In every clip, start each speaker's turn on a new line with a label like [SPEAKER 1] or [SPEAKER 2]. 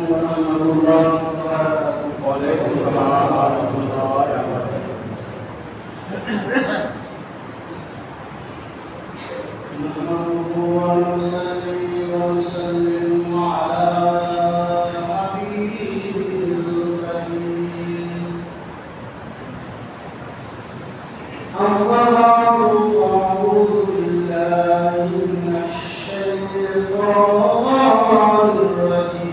[SPEAKER 1] ورحمة الله وبركاته.
[SPEAKER 2] وعليكم السلام ورحمة الله وبركاته.
[SPEAKER 1] نحمده ونصلي ونسلم على حبيبه الكريم. أما بعد فأعوذ بالله من الشيطان الرجيم.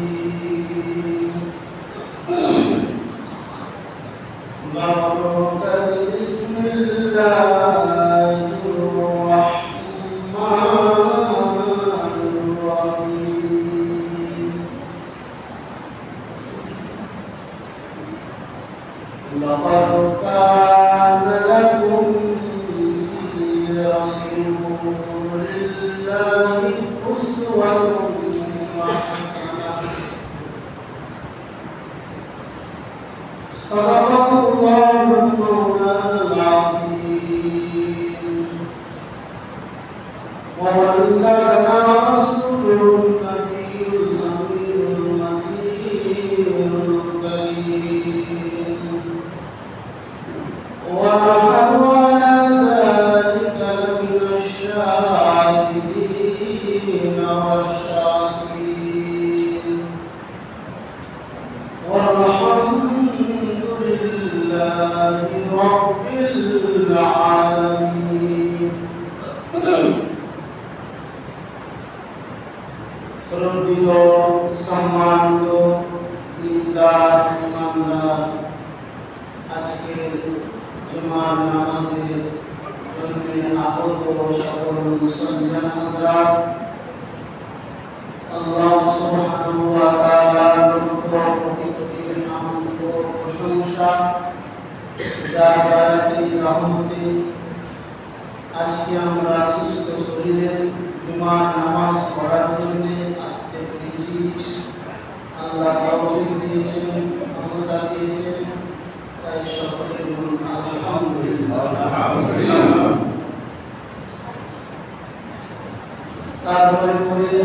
[SPEAKER 1] بسم الله الرحمن الرحيم. لقد كان لكم في رسول الله أسوة حسنة. صدق الله مولانا العظيم وبلغنا رسوله النبي الأمين المكين الكريم ونحن على ذلك لمن الشاهدين والشاكرين والحمد لله رب العالمين. শ্রদ্ধেয় সম্মানিত দিনদার ইমানদার, আজকের জুমার নামাজের জন্য আগত সকল মুসলমান হাজরাত, আল্লাহ সুবহানাহু ওয়া তাআলার প্রতিপত্তির নামে প্রশংসা, যার দয়াতে রহমতে আজকে আমরা সুস্থ শরীরে জুমার নামাজ পড়ার জন্য আসতে পেরেছি। আল্লাহ তৌফিক দিয়েছেন, ক্ষমতা দিয়েছেন, তাই সকলে বলুন আলহামদুলিল্লাহ। তারপরে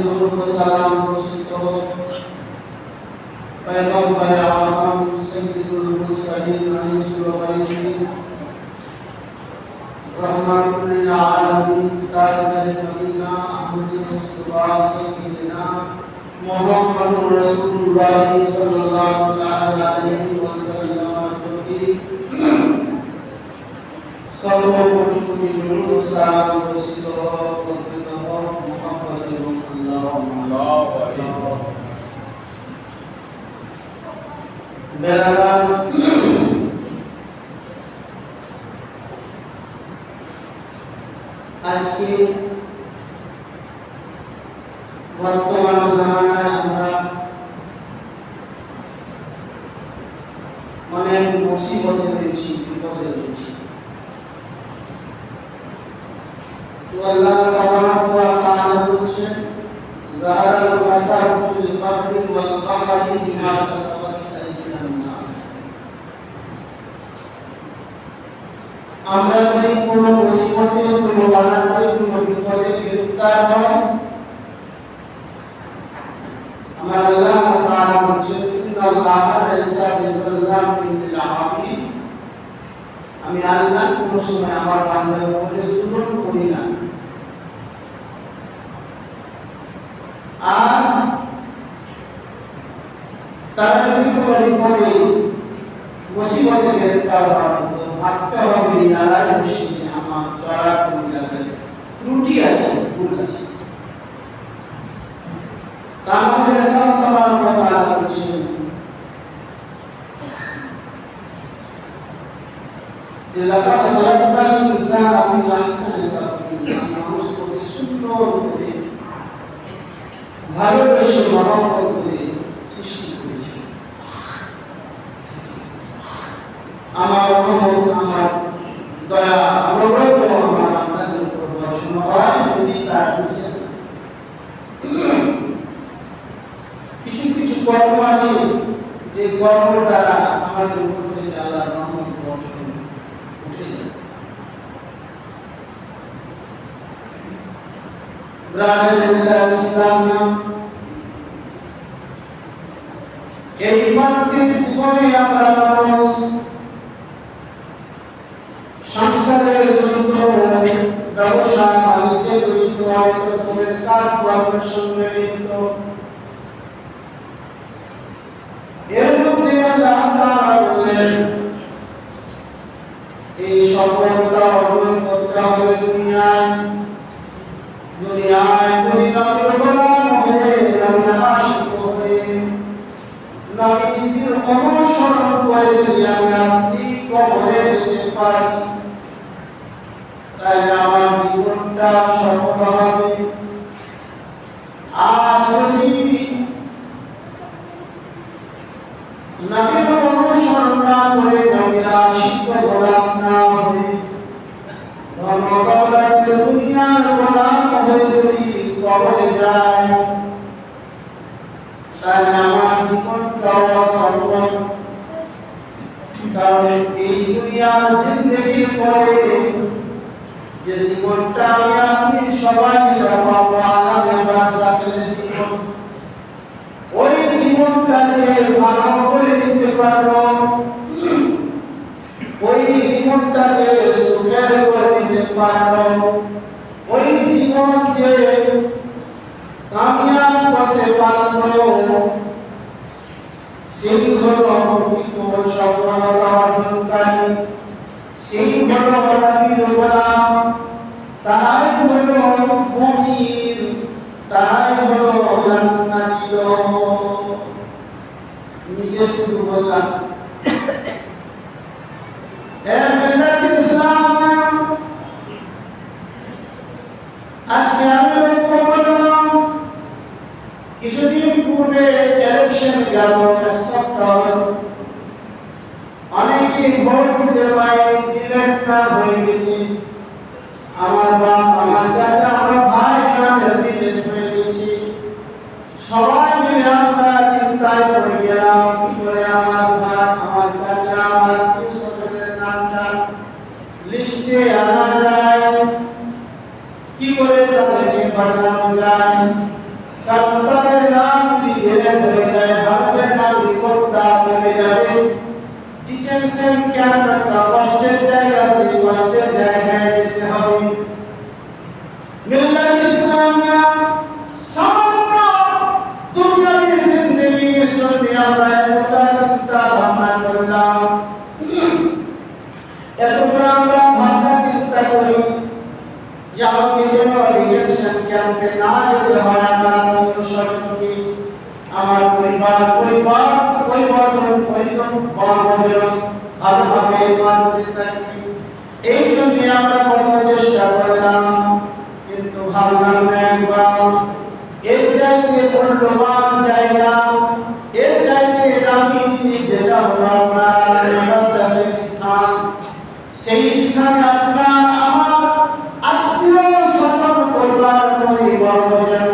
[SPEAKER 1] দরুদ ও সালাম বর্ষিত পয়গম্বর আযম সাইয়্যিদুল মুরসালিন আলাইহিস रहमतुल लिल आलमीन ताजदार मदीना अहमद मुस्तफा सय्यिदना मुहम्मदुर रसूलुल्लाह सल्लल्लाहु ताआला अलैहि वसल्लम की सर्वोपरि दरूद व सलाम बर्षित हो पवित्र मुहम्मद अल्लाहुम्मा बेलाल আজকে বর্তমান জামানায় আমরা অনেক মুসিবতে রয়েছি, বিপদে রয়েছি। তো আল্লাহ তাবারাক ওয়া তাআলা বলছেন, যাহারাল ফাসাদু ফিল বাররি ওয়াল বাহরি বিমা কাসাবাত আইদিন নাস। আমরা যদি কোনো মুসিবতে, কোনো বাধাতে, কোনো বিপদে গ্রেফতার হই, আমার আল্লাহ তাআলা বলছেন, ইন্নাল্লাহা লাইসা বিযাল্লামিন লিল আবিদ। আমি আল্লাহ কোনো সময় আমার বান্দার উপরে জুলুম করি না। আর তারা যদি কোনো বিপদে মুসিবতে গ্রেফতার হয়, ভাবতে হবে নিরালায় মুশকিল আমার চড়া কোন জায়গায় ত্রুটি আছে, ভুল আছে। তাহলে আল্লাহ তাবারাক ওয়া তাআলা বলেছেন, লাকাদ খালাকনাল ইনসানা ফি আহসানি তাকওয়িম। মানুষকে সুন্দর করে, ভালোবেসে, মহব্বত করে সৃষ্টি করেছি। আমার রহমত, আমার দয়া, অনুগ্রহ আমার আপনাদের উপর বর্ষণ হয় যদি তার কিছু কিছু কর্ম আছে যে কর্ম দ্বারা আমাদের উপর থেকে আল্লাহর রহমত বর্ষণ উঠে যায়। ব্রাহ্মণ ইসলামিয়া এই পার্থিব জীবনে আমরা মানুষ সংসারে জড়িত, ব্যবসা বাণিজ্যে জড়িত, অনেক রকমের কাজ কর্মের সঙ্গে লিপ্ত। এর মধ্যে আল্লাহ তাআলা বললেন এই সফলতা অর্জন করতে হবে দুনিয়ায় যদি নবীর গোলাম হয়ে, নবীর আশিক হয়ে, নবীর অনুসরণ করে যদি আপনি কবরে যেতে পারি, তাহলে আমার জীবনটা সফল হবে। আর যদি নবীর অনুসরণ না করে, নবীর আশিক গোলাম না হয়ে, ধর্মদৌলতের দুনিয়ার গোলাম হয়ে যদি কবরে যায়, তাহলে আমার জীবনটাও অসফল। কারণ এই দুনিয়ার জিন্দেগির পরে যে জীবনটা আমি আপনি সবাই পাবো, আলাদা বারজাখের জীবন, ওই জীবনটাকে ভালো করে নিতে পারবো, ওই জীবনটাকে সুখের করে নিতে পারবো, ওই জীবন যে কামিয়াব করতে পারবো, সেই হলো প্রকৃত সফলতা অর্জনকারী, সেই হলো নবীর গোলাম, তারাই হলো মুমিন, তারাই হলো জান্নাতি লোক। নিজে শুধু বললাম ইসলাম। আজকে আমি লক্ষ্য করলাম কিছুদিন পূর্বে ইলেকশন গেল, এক সপ্তাহ, অনেকে ভোট দিতে পারেনি, ডিরেক্টর হয়ে গেছে। আমার বাপ, আমার চাচা, আমার ভাই নামের ডিরেক্ট হয়ে গেছে। সবাই মিলে আমরা চিন্তায় পড়ে গেলাম, কি করে আমার ভাই, আমার চাচা, আমার আত্মীয় স্বজনের নামটা লিস্টে আনা যায়, কি করে তাদেরকে বাঁচানো যায়। কারণ তাদের নাম ডিরেক্ট হয়ে যায়, ভারতের নাগরিকত্ব চলে যাবে। ডিটেনশন ক্যাম্প একটা কষ্টের জায়গা, সেই কষ্টের জায়গায় যেতে হবে। মিল্লাত ইসলামিয়া সমগ্র দুনিয়ার জিন্দেগির জন্য আমরা এতটা চিন্তা ভাবনা করলাম, এতটা আমরা ভাবনা চিন্তা করি যে আমাকে যেন ডিটেনশন ক্যাম্পে না যেতে হয়, আমার আত্মীয় স্বজনকে, আমার ভালোভাবে মানতে থাকি। এই জন্য আমরা কত চেষ্টা করলাম, কিন্তু ভাবলাম না একবার এর চাইতে মূল্যবান জায়গা, এর চাইতে দামি জিনিস যেটা হলো আপনার স্থান, সেই স্থানে আপনার আমার আত্মীয় স্বজন পরিবার পরিবর্গ যেন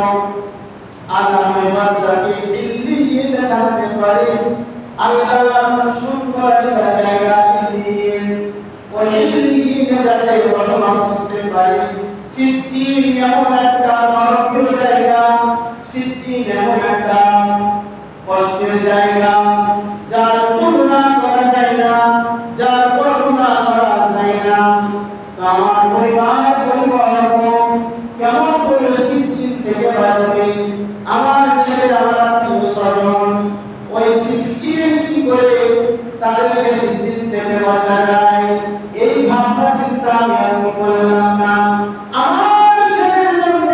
[SPEAKER 1] আগামী বারজাখে ইল্লিয়িনে থাকতে পারে। আল্লাহর সুন্দর একটা জায়গা ইল্লিয়িন, ওই ইল্লিয়িনে যাতে বসবাস করতে পারে। সিজ্জিন এমন একটা নরকীয় জায়গা, সিজ্জিন এমন একটা কষ্টের জায়গা, যার তুলনা করা যায় না, যার বর্ণনা করা যায় না। আমার পরিবার পরিবর্গ কেমন করে সিজ্জিন থেকে বাঁচবে, আমার ছেলে, আমার আত্মীয় স্বজন, ওই সিজ্জিন কি করে তাদেরকে সিজ্জিন থেকে বাঁচা যায়, এই ভাবনা চিন্তা আমি করলাম না। আমার ছেলের জন্য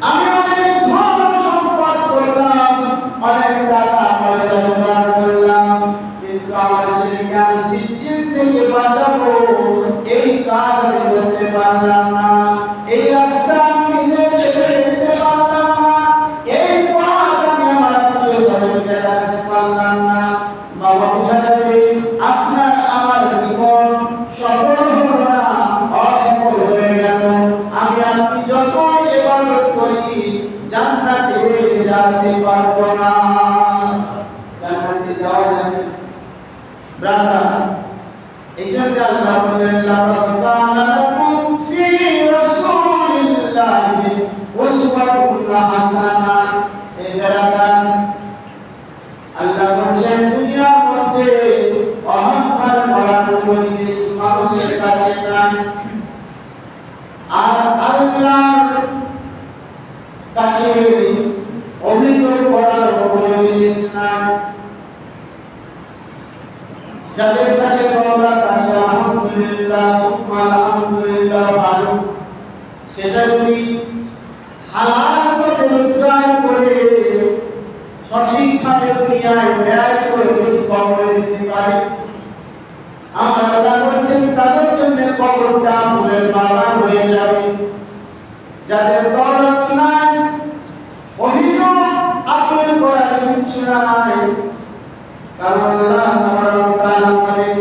[SPEAKER 1] আমি অনেক ধন সম্পদ করলাম, অনেক টাকা পয়সা জোগাড় করলাম, কিন্তু আমার ছেলেকে আমি সিজ্জিন থেকে বাঁচাবো, এই কাজ আমি করতে পারলাম না। এই রাস্তা আমি নিজের ছেলেকে দিতে পারলাম না, এই পথ আমি আমার আত্মীয় স্বজনকে দেখাতে পারলাম না। বাবা, বোঝা যাবে আপনার আমার জীবন সফল হলো না, অসফল হয়ে গেল। আমি আপনি যত ইবাদত করি জান্নাতে যেতে পারবো না। জান্নাতে যাওয়া যাবে ব্রাদার, এই জন্য আল্লাহ বললেন লাকাদ কানা লাকুম ফি রাসূলিল্লাহি উসওয়াতুন হাসানাহ। এই ব্রাদার, আল্লাহ বলছেন কাছে অভিযোগ করার কোনো জিনিস নাই। যাদের কাছে বলার কাছে আলহামদুলিল্লাহ সুবহান আলহামদুলিল্লাহ ভালো, সেটা যদি হালাল পথে রোজগার করে সঠিকভাবে দুনিয়ায় ব্যয় করে যদি কবরে দিতে পারে, আমার আল্লাহ বলছেন তাদের জন্য কবরটা ফুলের বাগান হয়ে যাবে। যাদের দৌলত নাই, অভিযোগ আপিল করার কিছু নাই, কারণ আল্লাহ তাআলা বলেন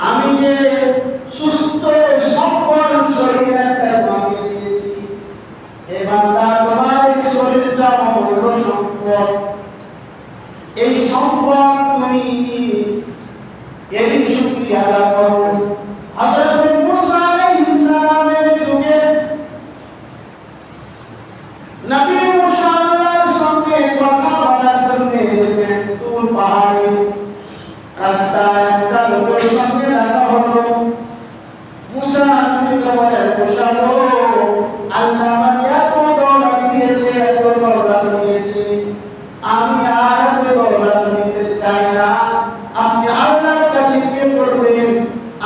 [SPEAKER 1] আমি যে সুস্থ সবল শরীর একটা তোমাকে দিয়েছি, হে বান্দা তোমার এই শরীরটা অমূল্য সম্পদ। এই সম্পদ তুমি এরই শুকরিয়া আদা করো। হযরত মুসা আলাইহিস সালামের যুগে নবী মুসা আল্লাহর সঙ্গে কথা বলার জন্য যেতেন তুর পাহাড়ে। রাস্তায় একটা লোকের সঙ্গে দেখা হলো। মুসা নবীকে বলেন, মুসা গো, আল্লাহ আমাকে এত দৌলত দিয়েছে, এত দৌলত দিয়েছে, আমি আর এত দৌলত নিতে চাই না। আপনি আল্লাহর কাছে গিয়ে বলবেন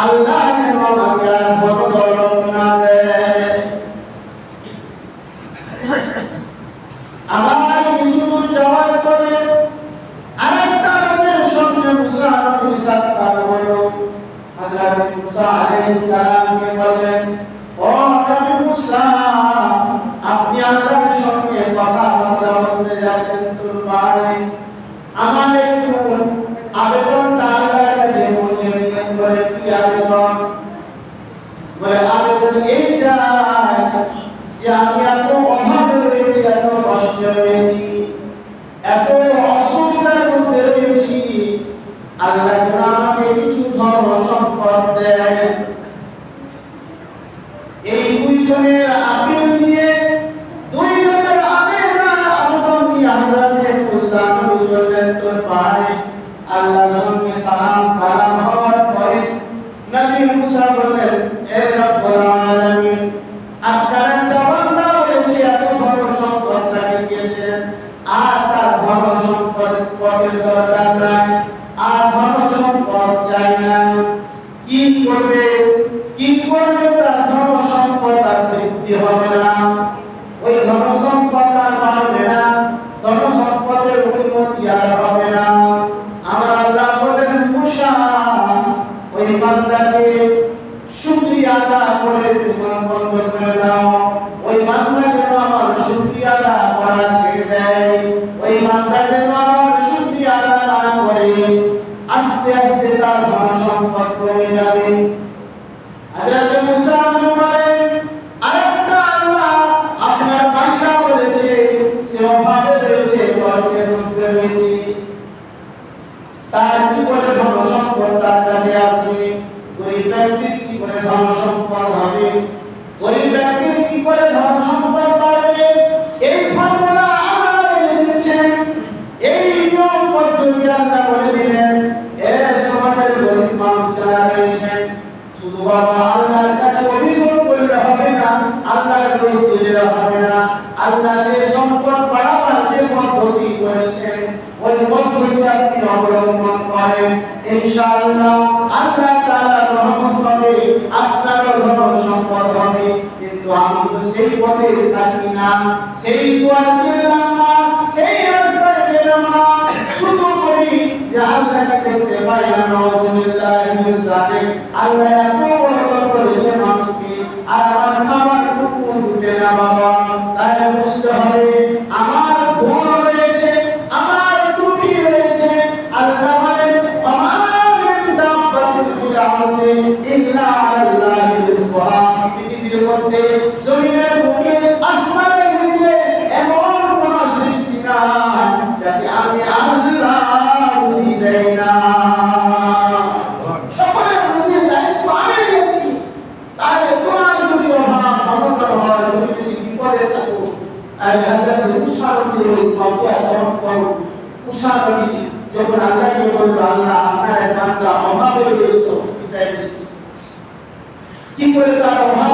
[SPEAKER 1] আল্লাহ যেন আমাকে আর বড় দৌলত না দেয়। আমার কিছু দূর যাওয়ার পরে আরেকটা লোকের সঙ্গে মুসা নবী সাক্ষাৎ হলো। হযরত মুসা আলাইহিস সালামকে বললেন, ও নবী মুসা, আপনি আল্লাহর সঙ্গে কথাবার্তা বলতে যাচ্ছেন তুর পাহাড়ে, আমার একটু আবেদনটা আল্লাহর কাছে পৌঁছে দিন। বলে কি আবেদন? বলে আবেদন এইটা যে আমি এত অভাবে রয়েছি, এত কষ্টে রয়েছি, এত অসুবিধার মধ্যে রয়েছি, আল্লাহ যেন আমাকে কিছু ধন সম্পদ দেয়। এই দুইজনের আপিল দিয়ে, দুইজনের আবেদন নিয়ে হযরত মুসা নবী চললেন তুর পাহাড়ে। আল্লাহর সঙ্গে সালাম কালাম হওয়ার পরে নবী মুসা বললেন, হে রব্বুল আলামিন, আপনার একটা বান্দা বলেছে এত ধন সম্পদ তাকে দিয়েছেন, আর তার ধন সম্পদের দরকার নাই, আর ধন সম্পদ চাই না। কি করবে তার ধন সম্পদ আর বৃদ্ধি হবে না, ওই ধন সম্পদ আর বাড়বে না, ধন সম্পদের উন্নতি আর হবে না। আমার আল্লাহ বলেন, মুসা, ওই বান্দাকে শুকরিয়া আদা করে তোমার বন্ধ করে দাও। ওই বান্দা যেন আমার শুকরিয়া আদা করা ছেড়ে দেয়, ওই বান্দা যেন আমার শুকরিয়া আদা না করে, আস্তে আস্তে তার ধন সম্পদ কমে যাবে। হযরত মুসা বলেন, আরেকটা আল্লাহ আপনার বান্দা বলেছে সে অভাবে রয়েছে, কষ্টের মধ্যে রয়েছে, তার কি করে ধন সম্পদ তার কাছে আসবে? গরিব ব্যক্তির কি করে ধন সম্পদ হবে? গরিব ব্যক্তির কি করে ধন সম্পদ পাবে? এই ফর্মুলা আল্লাহ বলে দিচ্ছেন, এই নিয়ম পদ্ধতি আল্লাহ বলে দিলেন। এর সমাজের গরিব মানুষ যারা রয়েছেন, শুধু বাবা আল্লাহর কাছে অভিযোগ করলে হবে না, আল্লাহর দোষ দিলে হবে না। আল্লাহ যে সম্পদ বাড়াবার যে পদ্ধতি করেছেন, ওই পদ্ধতি আপনি অবলম্বন করেন, ইনশাআল্লাহ আল্লাহ তাআলার রহমত হবে, আপনার ধন সম্পদ হবে। কিন্তু আমি তো সেই পথে থাকি না, সেই দুয়ার গেলাম না, সেই রাস্তায় গেলাম না, শুধু বলি যে আল্লাহকে দেখতে পাই না, নাউযুবিল্লাহ মিন যালিক। আল্লাহ এত বড় করেছে মানুষকে, আর আমার খাবার টুকু জুটে না বাবা। তাহলে বুঝতে হবে আমার ভুল রয়েছে, আমার ত্রুটি রয়েছে। আল্লাহ বলেন, ওমা মিন দাব্বাতিন ফিল আরদি ইল্লা আলাল্লাহি রিজকুহা। পৃথিবীর মধ্যে, জমিনের বুকে, আসমানের নিচে এমন কোন সৃষ্টি নাই যাকে আমি আল্লাহ রুজি দেই না। সকলের রুজির দায়িত্ব আমি নিয়েছি। তাহলে তোমার যদি অভাব অনটন হয়, তুমি যদি বিপদে থাকো, হযরত মুসা নবীর কাউকে আচরণ করো। মুসা নবী যখন আল্লাহকে বলল, আল্লাহ আপনার এক বান্দা অভাবে রয়েছে, বিদায় দিচ্ছে, কি করে তার অভাব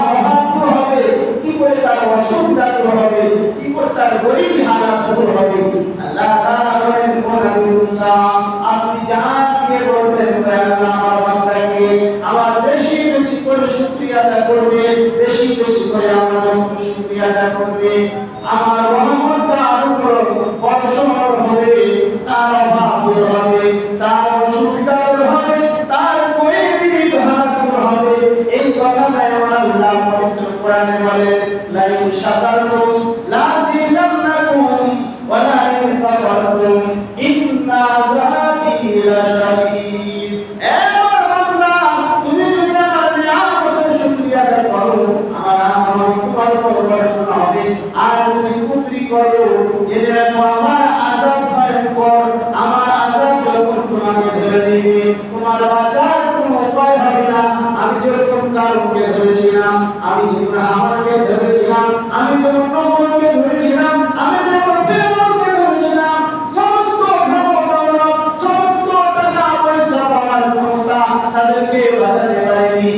[SPEAKER 1] দূর হবে, কি করে তার অসুবিধা দূর হবে, কি করে তার গরিবী হালাত দূর হবে। আল্লাহ তাআলা বলেন নবী মুসা আপনি জান দিয়ে বলবেন আল্লাহ আমার বান্দাকে আমার বেশি বেশি করে শুকরিয়া আদা করবে, বেশি বেশি করে আমার জন্য শুকরিয়া আদা করবে, আমার রহমত তার উপর বর্ষণ হবে, তার অভাব দূর হবে, তার অসুবিধা দূর হবে, তার গরিবী হালাত দূর হবে। এই কথাটাই আমার আল্লাহ পবিত্র কোরআনে বলেন লাইন শাকারতুম লাযিদান্নাকুম ওয়া লাইন কাফারতুম ইন্না আযাবি লাশাদীদ। এ আমার বান্দা তুমি যদি আমার নিয়ামতের শুকরিয়া আদায় করো আমার তোমার উপর বর্ষণ হবে, আর তুমি কুফরি করো জেনে রাখো আমার আযাব ভয়ঙ্কর, আমার আযাব যখন তোমাকে ধরে নেবে তোমার বাঁচার কোনো উপায় হবে না। আমি যখন কারণকে ধরেছিলাম, আমি যখন আমাকে ধরেছিলাম, আমি যখন নবুকে ধরেছিলাম, আমি যখন ফেরাউনকে ধরেছিলাম, সমস্ত ধন-দৌলত, সমস্ত টাকা পয়সা পাওয়ার ক্ষমতা তাদেরকে বাঁচাতে পারেনি।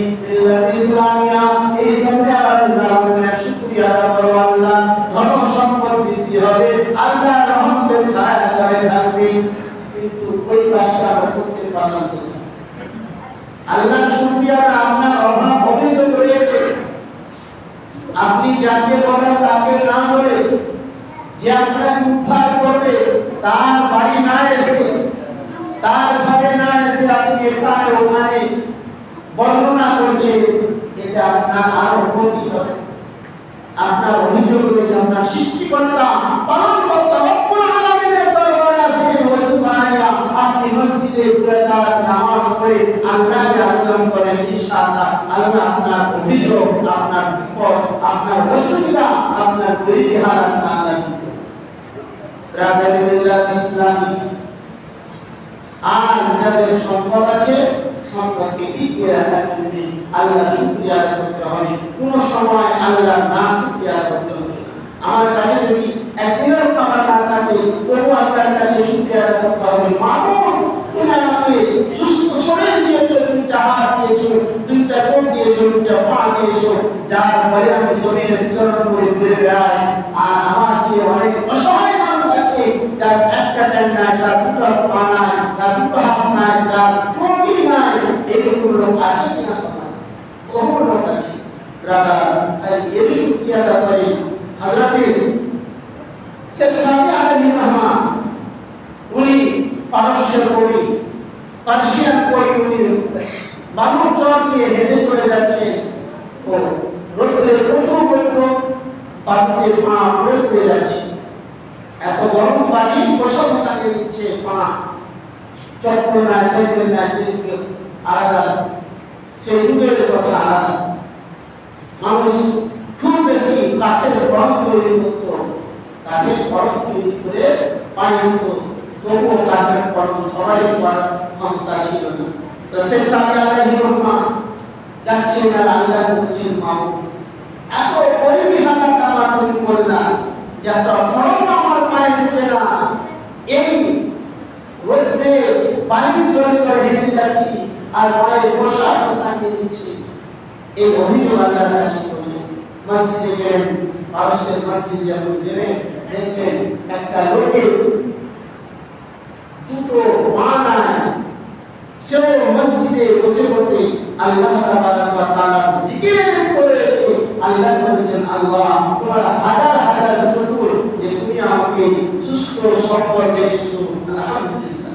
[SPEAKER 1] ইসলামিয়া এই জন্য আল্লাহর শুকরিয়া আদায় করো, আল্লাহ ধন সম্পদ বৃদ্ধি হবে, আল্লাহ রহমতের ছায়া করে থাকবে। কিন্তু ওই কাজটা আমরা করতে পারলাম না। আল্লাহ শুকরিয়া আপনার অভাব অভিযোগ রয়েছে, আপনি যাকে বলেন তাকে না বলে যে আপনাকে উদ্ধার করবে তার বাড়ি না এসে, তার ঘরে না এসে আপনি এখানে ওখানে বর্ণনা করছেন, এতে আপনার আরো ক্ষতি হবে। আপনার অভিযোগ রয়েছে আপনার সৃষ্টিকর্তা পালনকর্তা রব্বুল আলামিনের দরবারে আসেন ওযু বানায়া আপনি মসজিদে দুরাকাত নামাজ পড়ে আল্লাহকে আবেদন করেন, ইনশাআল্লাহ আল্লাহ আপনার অভিযোগ, আপনার বিপদ, আপনার অসুবিধা, আপনার গরিবী হালাত আল্লাহ রাদানি বিল্লাহ ইসলামী। আর যাদের সম্পদ আছে সম্পদকে টিকিয়ে রাখার জন্য আল্লাহর শুকরিয়া আদায় করতে হবে, কোন সময় আল্লাহর না শুকরিয়া আদায় করতে হবে না। আমার কাছে যদি একদিনের টাকা না থাকে তবু আল্লাহর কাছে শুকরিয়া আদায় করতে হবে। মামুন তুমি আমাকে সুস্থ শরীর দিয়েছো, দুইটা হাত দিয়েছো, দুইটা চোখ দিয়েছো, দুইটা পা দিয়েছো, যার ফলে আমি জমিনে বিচরণ করে ঘুরে বেড়াই। আর আমার চেয়ে অনেক অসহায় মানুষ আছে যার একটা টাইম নাই, তার দুটো পা নাই, তার দুটো হাত নাই, তার চোখই নাই। এরকম লোক আছে কিনা সমাজ? বহু লোক আছে। রাধা আর এর শুকরিয়া আদায় করি। হযরতে শেখ সাদি আলাইহির রহমান উনি পারস্যের কবি, পার্সিয়ান কবি, উনি বালুর চর দিয়ে হেঁটে চলে যাচ্ছেন। ও রোদে প্রচুর রোদ, বালুতে পা পড়ে যাচ্ছে, এত গরম পানি বসা বসাকে দিচ্ছে, পা চপ্পল নাই, সাইকেল নাই, সেদিকে আলাদা, সেই যুগের কথা আলাদা। মানুষ খুব বেশি কাঠের ফলক তৈরি করত, কাঠের ফলক তৈরি করে পানি হতো, তবুও কাঠের ফলক সবাই করার ক্ষমতা ছিল না। তো শেখ সাদি আলাইহির রহমান যাচ্ছেন আর আল্লাহ বলছেন মামু এত গরিবী হালাত আমার তুমি করলা যে একটা ফলক আমার পায়ে দিতে না, এই রোদে বালির চলে চলে হেঁটে যাচ্ছি আর পায়ে বসা বসাকে দিচ্ছি। এই অভিযোগ আল্লাহর কাছে করলেন। মসজিদে গেলেন, পারস্যের মসজিদে যখন গেলেন দেখলেন একটা লোকের দুটো পা নাই, সেও মসজিদে বসে বসে আল্লাহ তাআলার জিকির করেছে। আল্লাহ বলেছেন আল্লাহ তোমার হাজার হাজার শুকর যে তুমি আমাকে সুস্থ সবল রেখেছো, আলহামদুলিল্লাহ।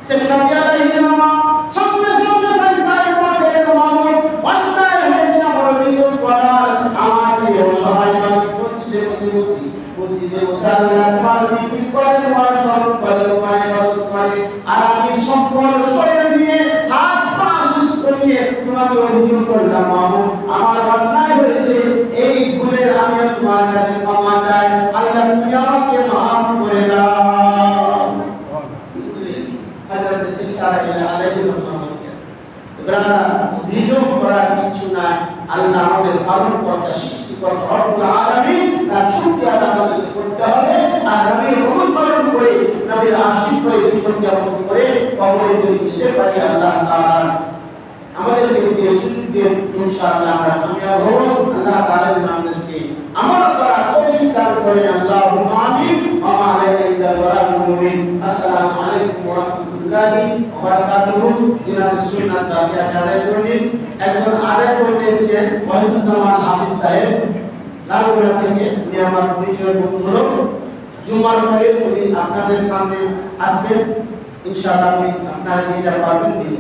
[SPEAKER 1] শেখ সাদি আলাইহির রহমান সঙ্গে সঙ্গে সাজদায় পড়ে গেলেন, মামুন অন্যায় হয়েছে আমার অভিযোগ করার, আমার যে অসহায় মানুষ মসজিদে বসে আল্লাহ তোমার জিকির করে, তোমার স্মরণ করে, তোমার ইবাদত করে, আর আমি সম্পূর্ণ শরীর নিয়ে হাত পা সুস্থ নিয়ে তোমাকে অভিযোগ করলাম মামুন আমার অন্যায় হয়েছে, এই ভুলের আমি তোমার কাছে ক্ষমা চাই, আল্লাহ তুমি আমাকে মাফ করে দাও। হযরত শেখ সাদি আলাইহির রহমান অভিযোগ করার কিছু নাই, আল্লাহ আমাদের পালনকর্তা সৃষ্টিকর্তা রব্বুল আলামিন, তার শুকরিয়া আদায় করতে হবে। আর নবীর অনুসরণ করে, নবীর আশিক হয়ে জীবনযাপন করে কবরে যদি যেতে পারি আল্লাহ তাআলা আমাদেরকে দিয়ে সুযোগ দিয়ে ইনশাআল্লাহ আমরা কামিয়াব হব। আল্লাহ তাআলা আমাদেরকে আমল করা তৌফিক দান করেন আল্লাহুম্মা আমিন ওয়া মা আলাইনা ইল্লাল বালাগুল মুবিন আসসালামু আলাইকুম ওয়া রাহমাতুল্লাহি ওয়া বারাকাতুহু জিনাত সুন্নাত দাবিয়া আদায় করবেন একজন আদায় করতে এসেছেন ওয়াহিদুজ্জামান হাফিজ সাহেব লালগোলা থেকে উনি আমার পরিচয় বন্ধু জুমার পরে উনি আপনাদের সামনে আসবেন ইনশাআল্লাহ আপনি আপনারা যেটা পারবেন দিন